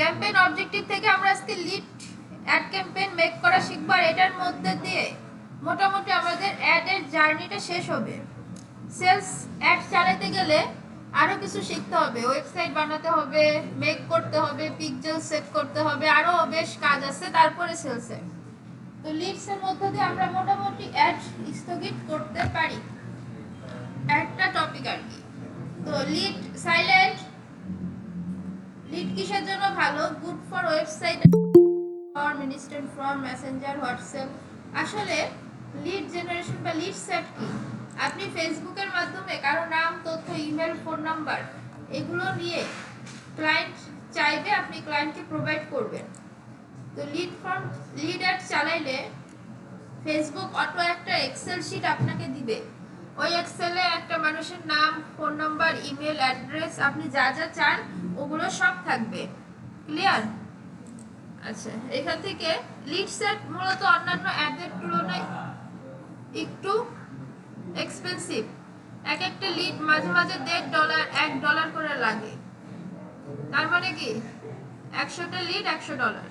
Campaign objective থেকে আমরা আজকে লিড অ্যাড ক্যাম্পেইন মেক করা শিখব আর এটার মধ্যে দিয়ে মোটামুটি আমাদের অ্যাডের জার্নিটা শেষ হবে। সেলস অ্যাড চালাতে গেলে আরো কিছু শিখতে হবে, ওয়েবসাইট বানাতে হবে, মেক করতে হবে, পিকচার সেট করতে হবে, আরো বেশ কাজ আছে, তারপরে সেলস অ্যাড। তো লিডস এর মধ্যে দিয়ে আমরা মোটামুটি অ্যাড স্থগিত করতে পারি, একটা টপিক আর কি। তো লিড সাইলেন্ট, লিড কিসের জন্য ভালো? Good for website, for minister, for Messenger, WhatsApp. আসলে লিড জেনারেশন বা লিড সেট কি? আপনি ফেসবুকের মাধ্যমে কারো নাম, তথ্য, ইমেল, ফোন নাম্বার এগুলো নিয়ে ক্লায়েন্ট চাইবে, আপনি ক্লায়েন্টকে প্রোভাইড করবেন। তো লিড অ্যাড চালাইলে ফেসবুক অটো একটা এক্সেল শিট আপনাকে দিবে। ওই এক্সেলে একটা মানুষের নাম, ফোন নাম্বার, ইমেল অ্যাড্রেস, আপনি যা যা চান ওগুলো সব থাকবে। ক্লিয়ার? আচ্ছা, এখান থেকে লিড সেট মূলত অন্যান্য অ্যাডের তুলনায় একটু এক্সপেন্সিভ। এক একটা লিড মাঝে মাঝে $1.5 $1 করে লাগে। তার মানে কি 100টা লিড $100।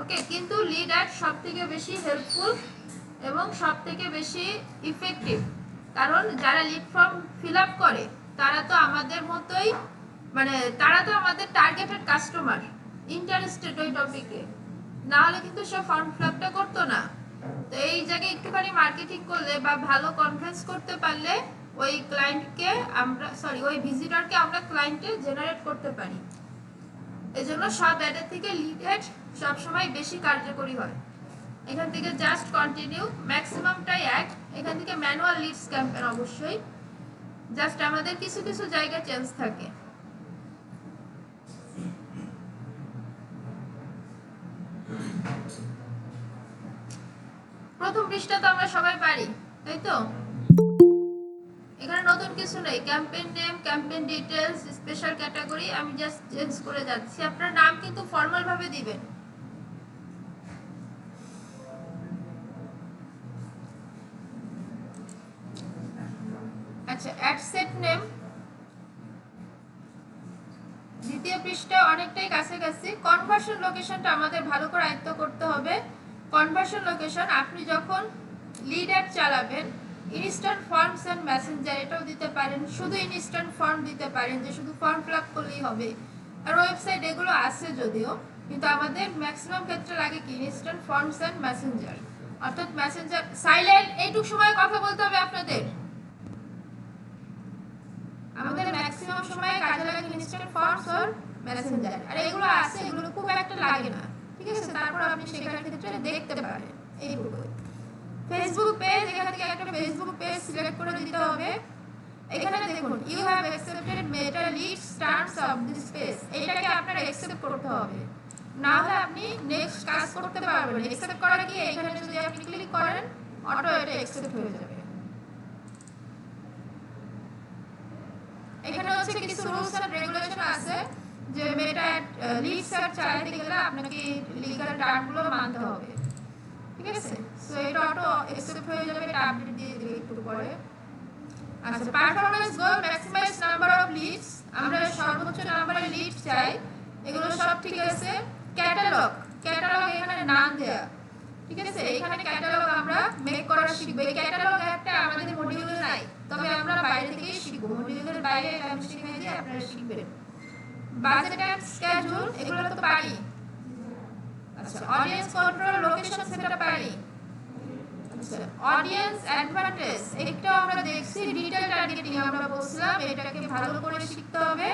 ওকে, কিন্তু লিড অ্যাড সবথেকে বেশি হেল্পফুল এবং সবথেকে বেশি ইফেক্টিভ, কারণ যারা লিড ফর্ম ফিল আপ করে তারা তো আমাদের মতোই, মানে তারা তো আমাদের টার্গেটেড কাস্টমার, ইন্টারেস্টেড ওই টপিকে, না হলে কিন্তু সে ফর্ম ফিল আপটা করতো না। তো এই জায়গায় একটুখানি মার্কেটিং করলে বা ভালো কনফারেন্স করতে পারলে ওই ক্লায়েন্টকে আমরা ওই ভিজিটরকে আমরা ক্লায়েন্টে জেনারেট করতে পারি। এজন্য সব অ্যাডের থেকে লিড অ্যাড সবসময় বেশি কার্যকরী হয়। এখান থেকে জাস্ট কন্টিনিউ, ম্যাক্সিমামটাই এক। এখান থেকে ম্যানুয়াল লিডস ক্যাম্পেইন অবশ্যই, জাস্ট আমাদের কিছু কিছু জায়গায় চেঞ্জ থাকে। প্রথম পৃষ্ঠা তো আমরা সবাই পারি, তাই তো? এখানে নতুন কিছু নেই, campaign name, campaign details, special category আমি জাস্ট চেঞ্জ করে যাচ্ছি। আপনার নাম কিন্তু ফর্মাল ভাবে দিবেন। আচ্ছা, অ্যাড সেট নেম দ্বিতীয় পৃষ্ঠা অনেকটাই কাছাকাছি। কনভার্সন লোকেশনটা আমাদের ভালো করে আয়ত্ত করতে হবে। কনভার্সন লোকেশন, আপনি যখন লিড অ্যাড চালাবেন, ইনস্ট্যান্ট ফর্মস এন্ড মেসেঞ্জার এটাও দিতে পারেন, শুধু ইনস্ট্যান্ট ফর্ম দিতে পারেন যে শুধু ফর্ম ফিল আপ করলেই হবে। আর ওয়েবসাইট এগুলো আছে যদিও, কিন্তু আমাদের ম্যাক্সিমাম ক্ষেত্রে লাগে কি ইনস্ট্যান্ট ফর্মস এন্ড মেসেঞ্জার, অর্থাৎ মেসেঞ্জার। সাইলেন্ট, এইটুক সময় কথা বলতে হবে আপনাদের। আমাদের ম্যাক্সিমাম সময় কাজে লাগে ইনস্ট্যান্ট ফর্মস আর মেসেঞ্জার, আর এগুলো আছে, এগুলো খুব একটা লাগে না, ঠিক আছে? তারপর আপনি সেখানে ক্ষেত্রে দেখতে পারেন। এইগুলো ফেসবুক পেজ, এখান থেকে একটা ফেসবুক পেজ সিলেক্ট করে দিতে হবে। এখানে দেখুন you have accepted Meta leads terms of this page, এটাকে আপনার অ্যাকসেপ্ট করতে হবে, না হলে আপনি নেক্সট কাজ করতে পারবেন না। অ্যাকসেপ্ট করা কি, এখানে যদি আপনি ক্লিক করেন অটো এটা অ্যাকসেপ্ট হয়ে যাবে। এখানে হচ্ছে কিছু রুলস এন্ড রেগুলেশন আছে যে মেটা লিড সার্চ চালাতে গেলে আপনাকে লিগ্যাল টার্মগুলো মানতে হবে, ঠিক আছে? সো এটা অটো অ্যাকসেপ্ট হয়ে যাবে, এটা আপডেট দিয়ে দিবে একটু পরে। আচ্ছা, performance goal, maximize number of leads, আমরা সর্বোচ্চ নাম্বারের লিড চাই, এগুলো সব ঠিক আছে। ক্যাটালগ, ক্যাটালগ এখানে নাম দেয়া, ঠিক আছে? এখানে ক্যাটালগ আমরা মেক করা শিখব। এই ক্যাটালগ একটা আমাদের মডিউলে নাই, তবে আমরা বাইরে থেকেই শিখব, মডিউলের বাইরে আমি শিখিয়ে দিই, আপনারা শিখবেন। বাজেট এন্ড স্কেডিউল এগুলো তো পারি। আচ্ছা, অডিয়েন্স কন্ট্রোল, লোকেশন সেটআপ পারি। আচ্ছা, অডিয়েন্স অ্যাডভান্টেজ একটাও আমরা দেখছি, ডিটেইল টার্গেটিং আমরা বলছিলাম, এটাকে ভালো করে শিখতে হবে।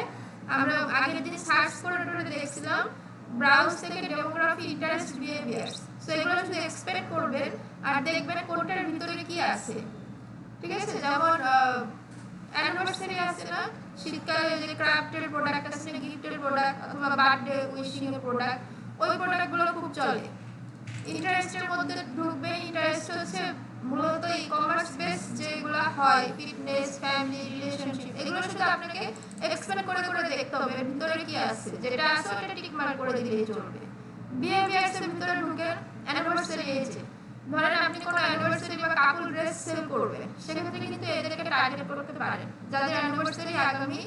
আমরা আগের দিন সার্চ করে দেখছিলাম, ব্রাউজ থেকে ডেমোগ্রাফি, ইন্টারেস্ট, বিহেভিয়ার, সো এগুলো শুধু এক্সপেক্ট করবেন আর দেখবেন কোনটার ভিতরে কি আছে, ঠিক আছে? যেমন অ্যানিভার্সারি আছে না, শীতকালে যে ক্রাফটের প্রোডাক্ট আছে, গিফটের প্রোডাক্ট অথবা বার্থডে উইশিং এর প্রোডাক্ট, ওই প্রোডাক্টগুলো খুব চলে। ইন্টারেস্টের মধ্যে ঢুকবে, ইন্টারেস্ট হচ্ছে মূলত ই কমার্স বেস যেগুলো হয়, ফিটনেস, ফ্যামিলি, রিলেশনশিপ, এগুলো শুধু আপনাকে এক্সপ্লেন করে করে দেখতে হবে ভিতরে কি আছে, যেটা আছে ওটা টিক মার্ক করে দিলেই চলবে। বিহেভিয়ারস এর ভিতরে ঢুকে অ্যানিভার্সারি এজে, ধরেন আপনি কোনো অ্যানিভার্সারি বা কাপল ড্রেস সেল করবেন, সেক্ষেত্রে কিন্তু এদেরকে টার্গেট করতে পারেন যাদের অ্যানিভার্সারি আগামী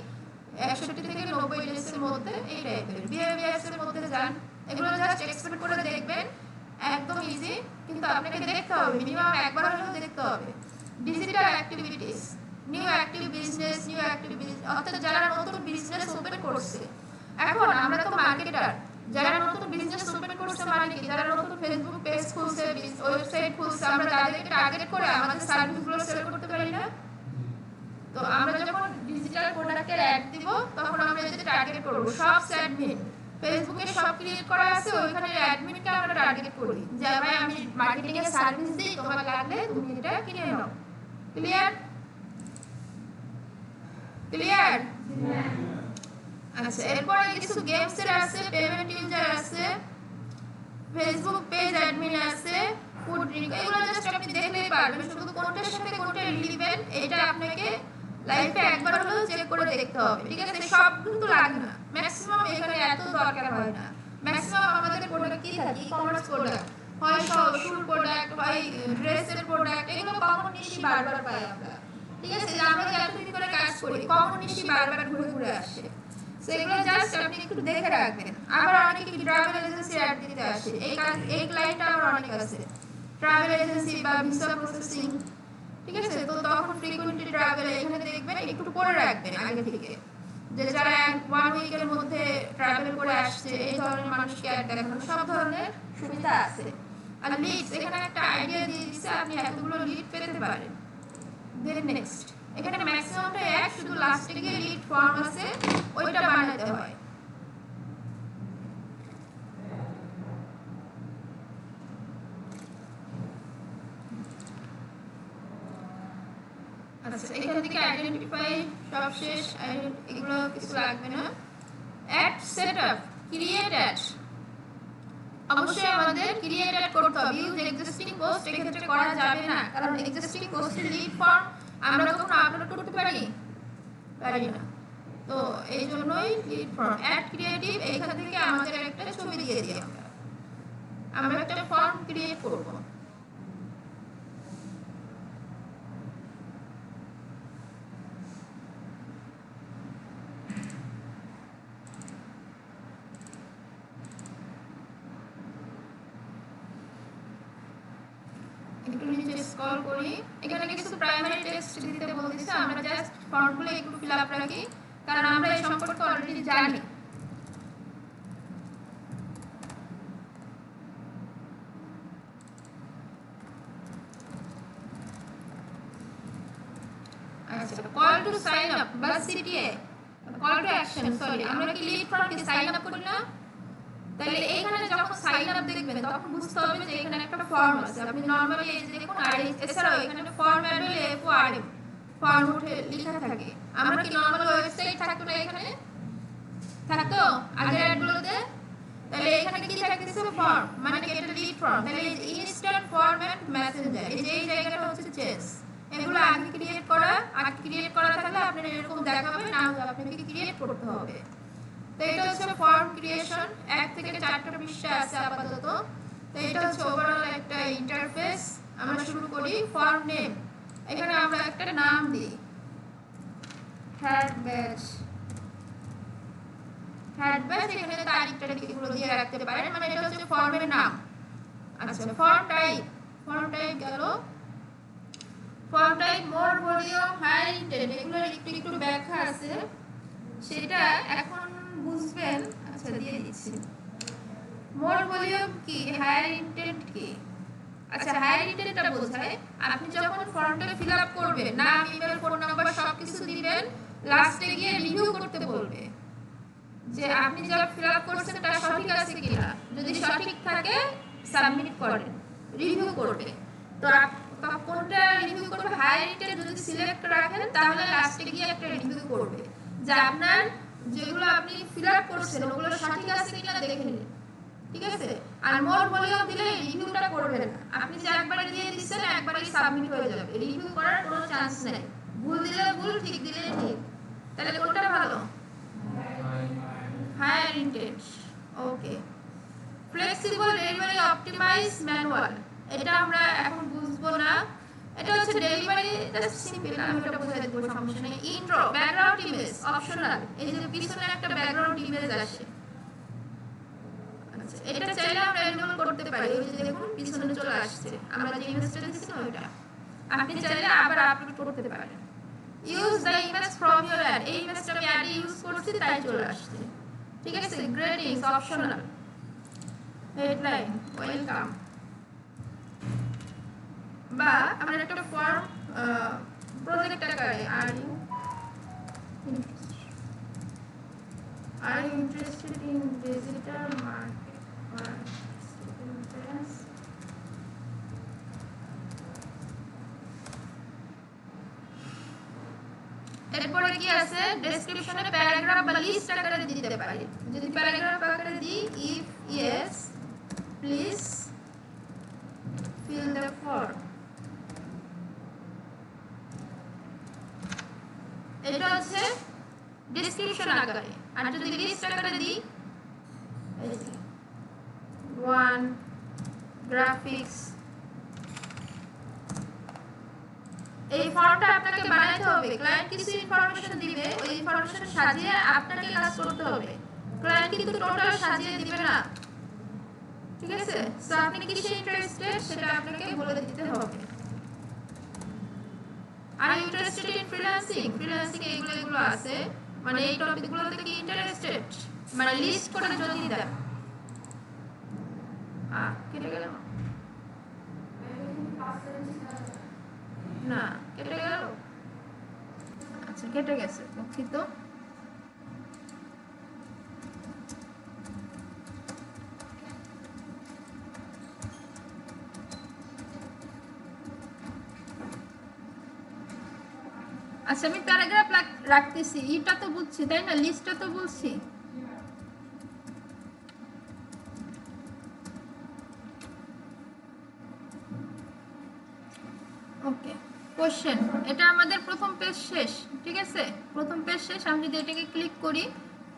61 থেকে 90 ডেজ এর মধ্যে এই টাইপের বিহেভিয়ার্স এর মধ্যে যান। এগুলো জাস্ট এক্সপেক্ট করে দেখবেন, একদম ইজি, কিন্তু আপনাকে দেখতে হবে, মিনিমাম একবার হলেও দেখতে হবে। Digital activities, new active business, new active business, অর্থাৎ যারা নতুন বিজনেস ওপেন করছে। এখন আমরা তো মার্কেটার, যারা নতুন বিজনেস ওপেন করছে মানে কি, যারা নতুন ফেসবুক পেজ খুলছে, ওয়েবসাইট খুলছে, আমরা তাদেরকে টার্গেট করে আমাদের সার্ভিসগুলো সেল করতে পারি না? তো আমরা যখন ডিজিটাল প্রোডাক্টের অ্যাড দিব তখন আমরা এদের টার্গেট করব সব অ্যাডমিন, ফেসবুকে সব ক্রিয়েট করা আছে ওইখানে অ্যাডমিনকে আমরা টার্গেট করি যে ভাই আমি মার্কেটিং এর সার্ভিস দিই, তোমার লাগলে তুমি এটা কিনে নাও। ক্লিয়ার? ক্লিয়ার? আচ্ছা, এরপরে কিছু গেমস এর আছে, পেমেন্ট ইউজার আছে, ফেসবুক পেজ অ্যাডমিন আছে, ফুড ড্রিঙ্ক, এগুলো জাস্ট আপনি দেখলেই পারবেন শুধু কোনটার সাথে কোনটা রিলেভেন্ট এটা আপনাকে লাইফে একবার হলেও চেক করে দেখতে হবে। ঠিক আছে? সব কিন্তু লাগে না, ম্যাক্সিমাম এখানে এত দরকার হয় না। ম্যাক্সিমাম আমাদের প্রোডাক্ট কি থাকে, ই-কমার্স প্রোডাক্ট হয়, শুর প্রোডাক্ট হয়, ড্রেসের প্রোডাক্ট, এগুলো কমন নিশি বারবার পাই আমরা। ঠিক আছে? আমরা যতদিন করে কাজ করি কমন নিশি বারবার ঘুরে ঘুরে আসে, সেগুলো জাস্ট আপনি একটু দেখে রাখবেন। আবার অনেকে ট্রাভেল এজেন্সি অ্যাড দিতে আসে, এই ক্লায়েন্টটা আবার অনেক আছে, ট্রাভেল এজেন্সি বা ভিসা প্রসেসিং। ঠিক আছে? তো তখন ফ্রিকোয়েন্টলি ট্রাভেল এখানে দেখবেন, একটু করে রাখবেন আগে থেকে, যে যারা 1 উইকের মধ্যে ট্রাভেল করে আসছে এই ধরনের মানুষকে অ্যাড দেখানো, সব ধরনের সুবিধা আছে। আর লিডস, এখানে একটা আইডিয়া দিয়ে দিচ্ছে আপনি এতগুলো লিড পেতে পারেন। দেন নেক্সট, এখানে ম্যাক্সিমামটা এক, শুধু লাস্টে গিয়ে লিড ফর্ম আছে ওইটা বানাতে হয়। আচ্ছা, এখান থেকে আইডেন্টিফাই সব শেষ, এগুলো কিছু লাগবে না। অ্যাড সেটআপ, ক্রিয়েট অ্যাড, অবশ্যই আমাদের ক্রিয়েট অ্যাড করতে হবে। ইউজ এক্সিস্টিং পোস্ট এক্ষেত্রে করা যাবে না, কারণ এক্সিস্টিং পোস্টের লিড ফর্ম আমরা কখনো আপলোড করতে পারি না। তো এই জন্যই লিড ফর্ম। অ্যাড ক্রিয়েটিভ, এইখান থেকে আমাদের একটা ছবি দিয়ে দিই, আমরা একটা ফর্ম ক্রিয়েট করব। একটু নিচে স্ক্রল করি, এখানে কিছু প্রাইমারি টেক্সট দিতে বলতেছে, আমরা জাস্ট ফর্মগুলো একটু ফিল আপ রাখি, কারণ আমরা এই সম্পর্কে অলরেডি জানি। আচ্ছা, কল টু সাইন আপ বা CTA, call to action, sorry, আমরা কি লিড ফর্মকে সাইন আপ করি না? তাহলে এখানে যখন সাইন আপ দেখবেন তখন বুঝতে হবে যে এখানে একটা ফর্ম আছে। আপনি নরমালি এই যে দেখুন, আর এছাড়াও এখানে ফর্ম অ্যাড হলে এফওআরএম ফর্ম উঠে লেখা থাকে। আমরা কি নরমাল ওয়েবসাইট থাকতো না, এখানে থাকতো আগের অ্যাডগুলোতে? তাহলে এখানে কি থাকতেছে, ফর্ম, মানে কি এটা লিড ফর্ম। তাহলে ইনস্ট্যান্ট ফরম্যাট মেসেঞ্জার, এই যে এই জায়গাটা হচ্ছে চেস, এগুলো আগে ক্রিয়েট করা থাকলে আপনার এরকম দেখাবে না, আপনাকে ক্রিয়েট করতে হবে। তো এটা হচ্ছে ফর্ম ক্রিয়েশন, 1 থেকে 4টা পৃষ্ঠা আছে আপাতত। তো এটা হচ্ছে ওভারঅল একটা ইন্টারফেস। আমরা শুরু করি, ফর্ম নেম, এখানে আমরা একটা নাম দিই, হেড ব্যাচ, এখানে তারিখটা এগুলো দিয়ে রাখতে পারেন, মানে এটা হচ্ছে ফর্মের নাম। আচ্ছা, ফর্ম টাইপ গেল, ফর্ম টাইপ মোর ভলিউম হায়ার ইন্টেন্ট, এগুলোর একটু ব্যাখ্যা আছে, সেটা এখন বুঝবেন। আচ্ছা, দিয়ে দিচ্ছি। মোর ভলিউম কি, হায়ার ইন্টেন্ট কি? আচ্ছা, হায়ার ইন্টেন্টটা বোঝায় আপনি যখন ফর্মটা ফিল আপ করবেন, নাম, ইমেল, ফোন নাম্বার সবকিছু দিবেন, লাস্টে গিয়ে রিভিউ করতে বলবে যে আপনি যা ফিল আপ করছেন তা সঠিক আছে কিনা। যদি সঠিক থাকে সাবমিট করেন, রিভিউ করবে। তো কোনটা রিভিউ করবে, হায়ার ইন্টেন্ট যদি সিলেক্ট রাখেন তাহলে লাস্টে গিয়ে একটা রিভিউ করবে যে আপনার যেগুলো আপনি ফিল আপ করছেন ওগুলো সঠিক আছে কিনা দেখে নিন। ঠিক আছে? আর মোর ভলিউম দিলে রিভিউটা করবেন না, আপনি যে একবারে দিয়ে দিচ্ছেন একবারেই সাবমিট হয়ে যাবে, রিভিউ করার কোনো চান্স নেই। ভুল দিলে ভুল, ঠিক দিলে ঠিক। তাহলে কোনটা ভালো? Higher intent. Okay. Flexible delivery optimize manual, এটা আমরা এখন বুঝবো না। এটা হচ্ছে ডেলিভারি, জাস্ট সিম্পল, আমি এটা বুঝাই দেব, সমস্যা নেই। ইন্ট্রো, ব্যাকগ্রাউন্ড ইমেজ অপশনাল, এই যে পিছনে একটা ব্যাকগ্রাউন্ড ইমেজ আসে, আচ্ছা এটা চাইলে আমরা এনেবল করতে পারি। ওই যে দেখুন পিছনে চলে আসছে, আমরা যে ইমেজটা দিয়েছি ওইটা আপনি চাইলে আবার আপলোড করতে পারেন। Use the image from your ad, এই ইমেজটা আমি অ্যাডে ইউজ করছি তাই চলে আসছে, ঠিক আছে। গ্রেটিংস অপশনাল, হেডলাইন ওয়েলকাম, বা আমরা একটা ফর্ম প্রজেক্ট আকারে are you interested in digital market or students, এরপরে কি আছে ডেসক্রিপশনে প্যারাগ্রাফ বা লিস্ট আকারে দিতে পারি। যদি প্যারাগ্রাফ আকারে দিই, if yes please fill the form, এটা হচ্ছে ডেসক্রিপশন আকারে। আর যদি লিস্ট আকারে দিই, এই যে ওয়ান গ্রাফিক্স, এই ফর্মটা আপনাকে বানাইতে হবে। ক্লায়েন্ট কিছু ইনফরমেশন দিবে, ওই ইনফরমেশন সাজিয়ে আপনাকে কাজ করতে হবে। ক্লায়েন্ট কিন্তু টোটাল সাজিয়ে দিবে না, ঠিক আছে। সো আপনি কিসে ইন্টারেস্টেড সেটা আপনাকে বলে দিতে হবে। Are interested in freelancing, freelancing এগুলো আছে, মানে এই টপিকগুলোতে কি ইন্টারেস্টেড, মানে লিস্ট করে যদি দেন। কেটে গেল না, কেটে গেল, আচ্ছা কেটে গেছে, দুঃখিত। আচ্ছা আমি প্যারাগ্রাফ রাখতেছি, এটা তো বুঝছি তাই না, লিস্টটা তো বলছি। ওকে, কোশ্চেন, এটা আমাদের প্রথম পেজ শেষ, ঠিক আছে। প্রথম পেজ শেষ, আমি যদি এটাকে ক্লিক করি,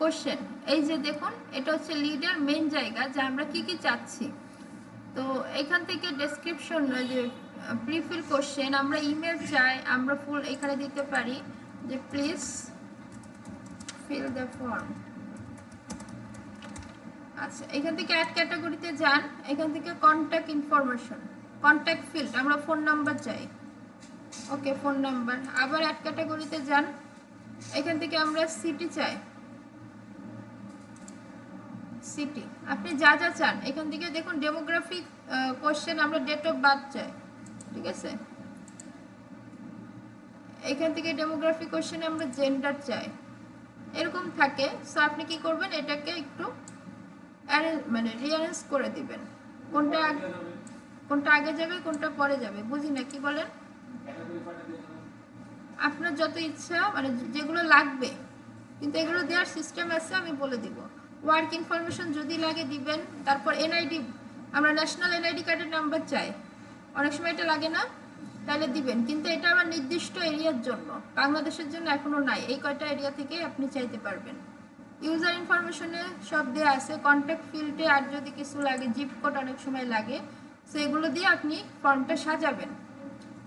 কোশ্চেন, এই যে দেখুন এটা হচ্ছে লিডের মেইন জায়গা, যে আমরা কি কি চাচ্ছি। তো এখান থেকে ডেসক্রিপশন, যে প্রিফিল কোশ্চেন, আমরা ইমেল চাই, আমরা ফুল এখানে দিতে পারি যে প্লিজ ফিল দ্য ফর্ম। আচ্ছা এখান থেকে অ্যাড ক্যাটাগরিতে যান, এখান থেকে কন্ট্যাক্ট ইনফরমেশন, কন্ট্যাক্ট ফিল্ড, আমরা ফোন নাম্বার চাই, ওকে ফোন নাম্বার। আবার অ্যাড ক্যাটাগরিতে যান, এখান থেকে আমরা সিটি চাই, সিটি, আপনি যা যা চান। এখান থেকে দেখুন ডেমোগ্রাফিক কোশ্চেন, আমরা ডেট অফ বার্থ চাই, ঠিক আছে। এখান থেকে ডেমোগ্রাফিক কোশ্চেনে আমরা জেন্ডার চাই, এরকম থাকে। সো আপনি কি করবেন, এটাকে একটু মানে রিঅ্যারেঞ্জ করে দিবেন, কোনটা আগে যাবে কোনটা পরে যাবে, বুঝি না কি বলেন। আপনার যত ইচ্ছা, মানে যেগুলো লাগবে, কিন্তু এগুলো দেওয়ার সিস্টেম আছে, আমি বলে দিব। ওয়ার্ক ইনফরমেশন যদি লাগে দিবেন, তারপর এনআইডি, আমরা ন্যাশনাল এনআইডি কার্ডের নাম্বার চাই, অনেক সময় এটা লাগে না, তাহলে দিবেন, কিন্তু এটা আমার নির্দিষ্ট এরিয়ার জন্য, বাংলাদেশের জন্য এখনো নাই, এই কয়টা এরিয়া থেকে আপনি চাইতে পারবেন। ইউজার ইনফরমেশনে সব দেওয়া আছে, কন্ট্যাক্ট ফিল্ডে আর যদি কিছু লাগে, জিপ কোড অনেক সময় লাগে, সেগুলো দিয়ে আপনি ফর্মটা সাজাবেন।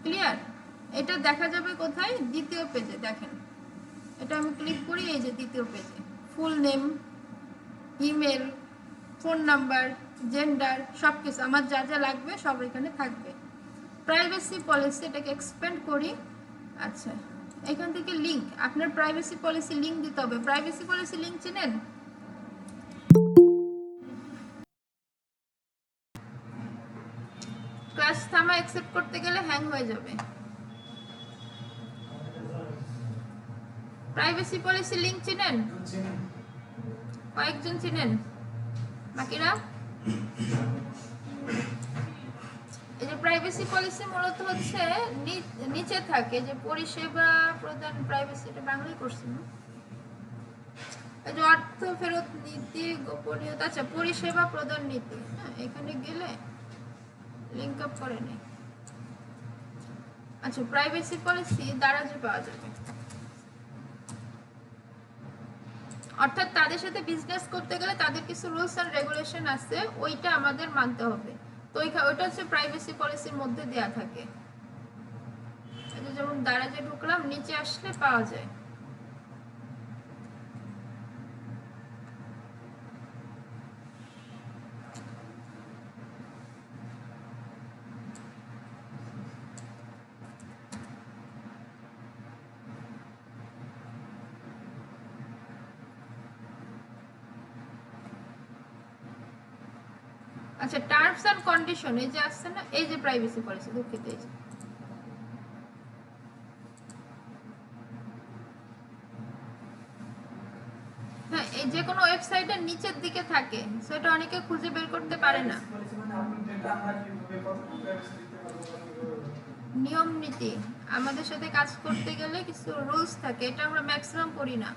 ক্লিয়ার? এটা দেখা যাবে কোথায়, দ্বিতীয় পেজে, দেখেন এটা আমি ক্লিক করি, এই যে দ্বিতীয় পেজে, full name, email, phone number, gender, সব কিছু আমার যা যা লাগবে সব এখানে থাকবে। প্রাইভেসি পলিসি, এটাকে এক্সপেন্ড করি। আচ্ছা এখান থেকে লিঙ্ক, আপনার প্রাইভেসি পলিসি লিঙ্ক দিতে হবে। প্রাইভেসি পলিসি লিঙ্ক চেনেন? ক্লাস থামা অ্যাকসেপ্ট করতে গেলে হ্যাং হয়ে যাবে। প্রাইভেসি পলিসি লিঙ্ক চেনেন? কয়েকজন চেনেন, বাকিরা? এই যে প্রাইভেসি পলিসি মূলত হচ্ছে নিচে থাকে যে পরিষেবা প্রদান, প্রাইভেসি, এটা বাংলায় করছি না, এই যে অর্থ ফেরত নীতি, গোপনীয়তা, আচ্ছা পরিষেবা প্রদান নীতি, হ্যাঁ এখানে গেলে লিঙ্ক আপ করে নেই। আচ্ছা প্রাইভেসি পলিসি দ্বারা যে পাওয়া যাবে, অর্থাৎ তাদের সাথে বিজনেস করতে গেলে তাদের কিছু রুলস এন্ড রেগুলেশন আছে, ওইটা আমাদের মানতে হবে। তো ওইটা হচ্ছে প্রাইভেসি পলিসির মধ্যে দেয়া থাকে। যেমন দারাজে ঢুকলাম, নিচে আসলে পাওয়া যায়। আচ্ছা, টার্মস এন্ড কন্ডিশন এই যে আসছে না, এই যে প্রাইভেসি পলিসি, দুঃখিত, এই যে হ্যাঁ, এই যে কোনো ওয়েবসাইটের নিচের দিকে থাকে, সেটা অনেকে খুঁজে বের করতে পারে না। নিয়ম নীতি, আমাদের সাথে কাজ করতে গেলে কিছু রুলস থাকে, এটা আমরা ম্যাক্সিমাম করি না।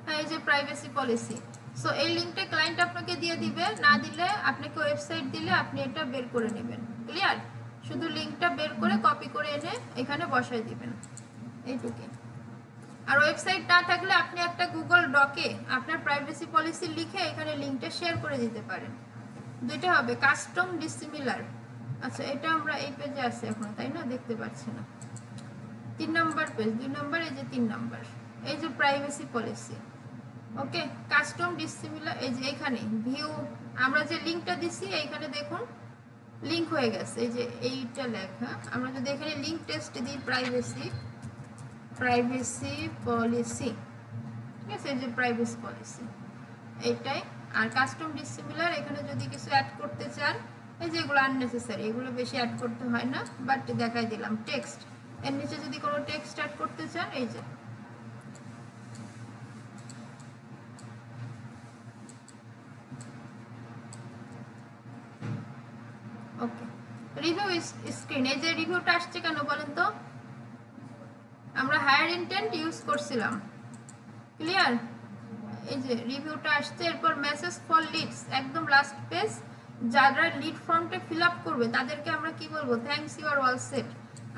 হ্যাঁ, এই যে প্রাইভেসি পলিসি, সো এই লিঙ্কটা ক্লায়েন্ট আপনাকে দিয়ে দিবে, না দিলে আপনাকে ওয়েবসাইট দিলে আপনি এটা বের করে নেবেন। ক্লিয়ার? শুধু লিঙ্কটা বের করে কপি করে এনে এখানে বসাই দিবেন, এইটুকুই। আর ওয়েবসাইট না থাকলে আপনি একটা গুগল ডকে আপনার প্রাইভেসি পলিসি লিখে এখানে লিঙ্কটা শেয়ার করে দিতে পারেন। দুইটা হবে, কাস্টম ডিসিমিলার। আচ্ছা, এটা আমরা এই পেজে আছে এখন, তাই না? দেখতে পাচ্ছি না। 3 নম্বর পেজ, 2 নম্বর, এই যে 3 নম্বর, এই যে প্রাইভেসি পলিসি। ওকে, কাস্টম ডিসিমিলার, এই যে এখানে ভিউ, আমরা যে লিঙ্কটা দিছি এইখানে দেখুন লিঙ্ক হয়ে গেছে, এই যে এইটা লেখা। আমরা যদি এখানে লিঙ্ক টেস্ট দিই, প্রাইভেসি পলিসি, ঠিক আছে, এই যে প্রাইভেসি পলিসি এইটাই। আর কাস্টম ডিসিমিলার, এখানে যদি কিছু অ্যাড করতে চান, এই যে এগুলো আননেসেসারি, এগুলো বেশি অ্যাড করতে হয় না, বাট দেখাই দিলাম। টেক্সট, এর নিচে যদি কোনো টেক্সট অ্যাড করতে চান, এই যে ওকে। রিভিউ স্ক্রিন, এই যে রিভিউটা আসছে কেন বলেন তো? আমরা হায়ার ইন্টেন্ট ইউজ করছিলাম। ক্লিয়ার? এই যে রিভিউটা আসছে, এরপর মেসেজ ফর লিডস, একদম লাস্ট পেজ। যারা লিড ফর্মটা ফিল আপ করবে তাদেরকে আমরা কি বলবো? Thanks, you are all set.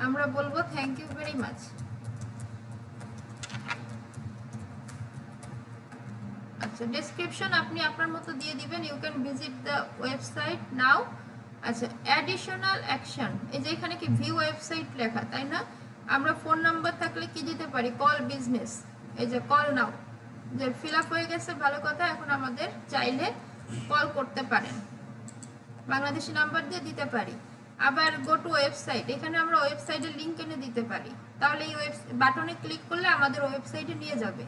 আমরা বলবো থ্যাংক ইউ ভেরি মাচ। আচ্ছা, ডেসক্রিপশন আপনি আপনার মতো দিয়ে দিবেন, you can visit the website now. আচ্ছা, অ্যাডিশনাল অ্যাকশন, এই যে এখানে কি ভিউ ওয়েবসাইট লেখা, তাই না? আমরা ফোন নাম্বার থাকলে কি দিতে পারি? কল বিজনেস, এই যে কল নাও, যে ফিল আপ হয়ে গেছে, ভালো কথা। এখন আমাদের চাইলে কল করতে পারেন, বাংলাদেশি নাম্বার দিয়ে দিতে পারি। আবার গো টু ওয়েবসাইট, এখানে আমরা ওয়েবসাইটের লিঙ্ক এনে দিতে পারি, তাহলে এই বাটনে ক্লিক করলে আমাদের ওয়েবসাইটে নিয়ে যাবে।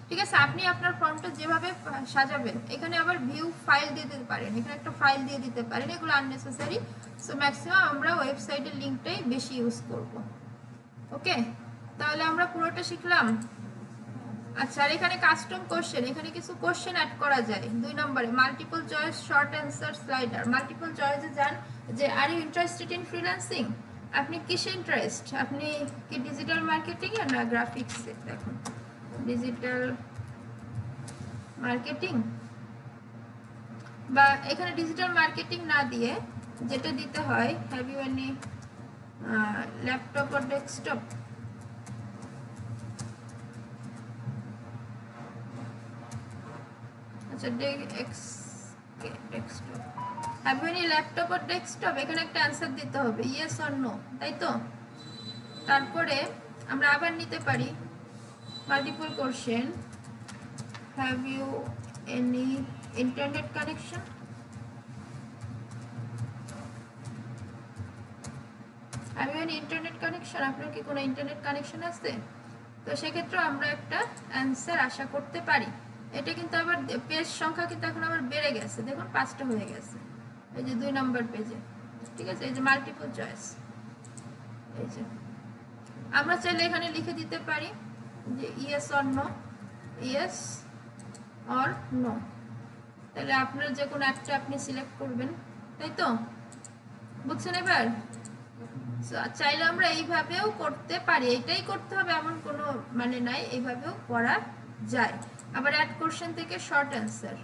ঠিক আছে, আপনি আপনার ফর্মটা যেভাবে সাজাবেন, এখানে আবার ভিউ ফাইল দিয়ে দিতে পারেন, এখানে একটা ফাইল দিয়ে দিতে পারেন, এগুলো আননেসেসারি। সো ম্যাক্সিমাম আমরা ওয়েবসাইটের লিঙ্কটাই বেশি ইউজ করব। ওকে, তাহলে আমরা পুরোটা শিখলাম। আচ্ছা, আর এখানে কাস্টম কোশ্চেন, এখানে কিছু কোশ্চেন অ্যাড করা যায়। 2 নম্বরে multiple choice short answer slider. Multiple চয়েসে যান যে are you interested in freelancing, আপনি কিসে ইন্টারেস্ট, আপনি কি ডিজিটাল মার্কেটিং এ না গ্রাফিক্সে? দেখুন, ডিজিটাল মার্কেটিং, বা এখানে ডিজিটাল মার্কেটিং না দিয়ে যেটা দিতে হয়, have you any laptop or desktop. আচ্ছা, desktop, have you any laptop or desktop, এখানে একটা অ্যান্সার দিতে হবে, ইয়েস অর নো, তাই তো? তারপরে আমরা আবার নিতে পারি multiple question, have you any internet connection, have you any internet connection, আপনার কি কোনো ইন্টারনেট কানেকশন আছে? তো সেক্ষেত্রে আমরা একটা অ্যান্সার আশা করতে পারি। এটা কিন্তু আবার পেজ সংখ্যা কিন্তু এখন আবার বেড়ে গেছে, দেখুন 5টা হয়ে গেছে, এই যে 2 নম্বর পেজে। ঠিক আছে, এই যে মাল্টিপল চয়েস, এই যে আমরা চাইলে এখানে লিখে দিতে পারি যে yes or no, yes or no, তাহলে আপনার যে কোনো একটা আপনি সিলেক্ট করবেন, তাই তো? বুঝছেন এবার? চাইলে আমরা এইভাবেও করতে পারি, এটাই করতে হবে এমন কোনো মানে নাই, এইভাবেও করা যায়। আবার অ্যাড কোশ্চেন থেকে শর্ট অ্যান্সার,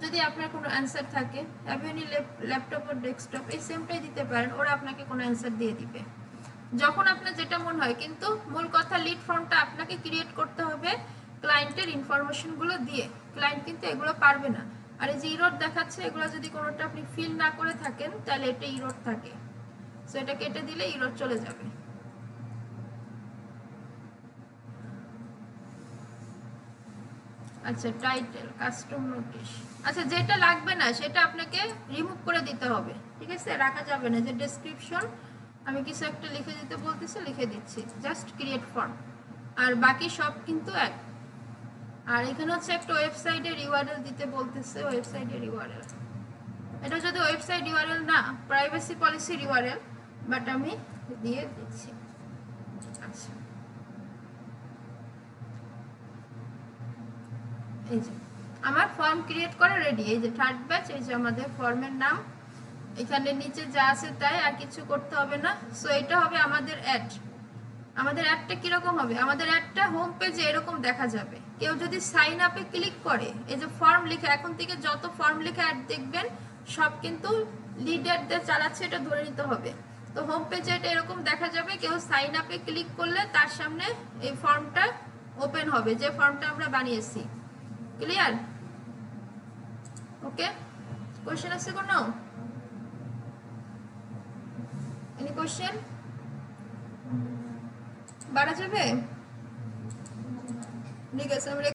যদি আপনার কোনো অ্যান্সার থাকে, অ্যাভেনি ল্যাপটপ ও ডেস্কটপ, এই সেমটাই দিতে পারেন, ওরা আপনাকে কোনো অ্যান্সার দিয়ে দিবে যখন আপনার যেটা মনে হয়। কিন্তু মূল কথা, লিড ফর্মটা আপনাকে ক্রিয়েট করতে হবে ক্লায়েন্টের ইনফরমেশনগুলো দিয়ে, ক্লায়েন্ট কিন্তু এগুলো পারবে না। আর এই যে ইরোড দেখাচ্ছে, এগুলো যদি কোনোটা আপনি ফিল না করে থাকেন তাহলে এটা ইরোড থাকে, সো এটা কেটে দিলে ইরোড চলে যাবে। আচ্ছা টাইটেল কাস্টম নোটিশ, আচ্ছা যেটা লাগবে না সেটা আপনাকে রিমুভ করে দিতে হবে, ঠিক আছে, রাখা যাবে না। যে ডেসক্রিপশন আমি কিছু একটা লিখে দিতে বলতেছি, লিখে দিচ্ছি, জাস্ট ক্রিয়েট ফর্ম, আর বাকি সব কিন্তু এক। আর এখানে হচ্ছে একটা ওয়েবসাইটের ইউআরএল দিতে বলতেছে, ওয়েবসাইটের ইউআরএল, এটা যদি ওয়েবসাইট ইউআরএল না, প্রাইভেসি পলিসির ইউআরএল, বাট আমি দিয়ে দিচ্ছি। আচ্ছা এই যে আমার ফর্ম ক্রিয়েট করা রেডি, এই যে থার্ড ব্যাচ, এই যে আমাদের ফর্মের নাম, এখানে নিচে যা আছে তাই, আর কিছু করতে হবে না। সো এটা হবে আমাদের অ্যাড। আমাদের অ্যাডটা কিরকম হবে, আমাদের অ্যাডটা হোম পেজে এরকম দেখা যাবে। কেউ যদি সাইন আপে ক্লিক করে, এই যে ফর্ম লিখে, এখন থেকে যত ফর্ম লিখে অ্যাড দেখবেন সব কিন্তু লিড অ্যাডদের চালাচ্ছে, এটা ধরে নিতে হবে। তো হোম পেজে এটা এরকম দেখা যাবে, কেউ সাইন আপে ক্লিক করলে তার সামনে এই ফর্মটা ওপেন হবে, যে ফর্মটা আমরা বানিয়েছি। ক্লিয়ার? ওকে, কোশ্চেন আছে কোনো? Any question? বাড়া যাবে? ঠিক আছে, আমরা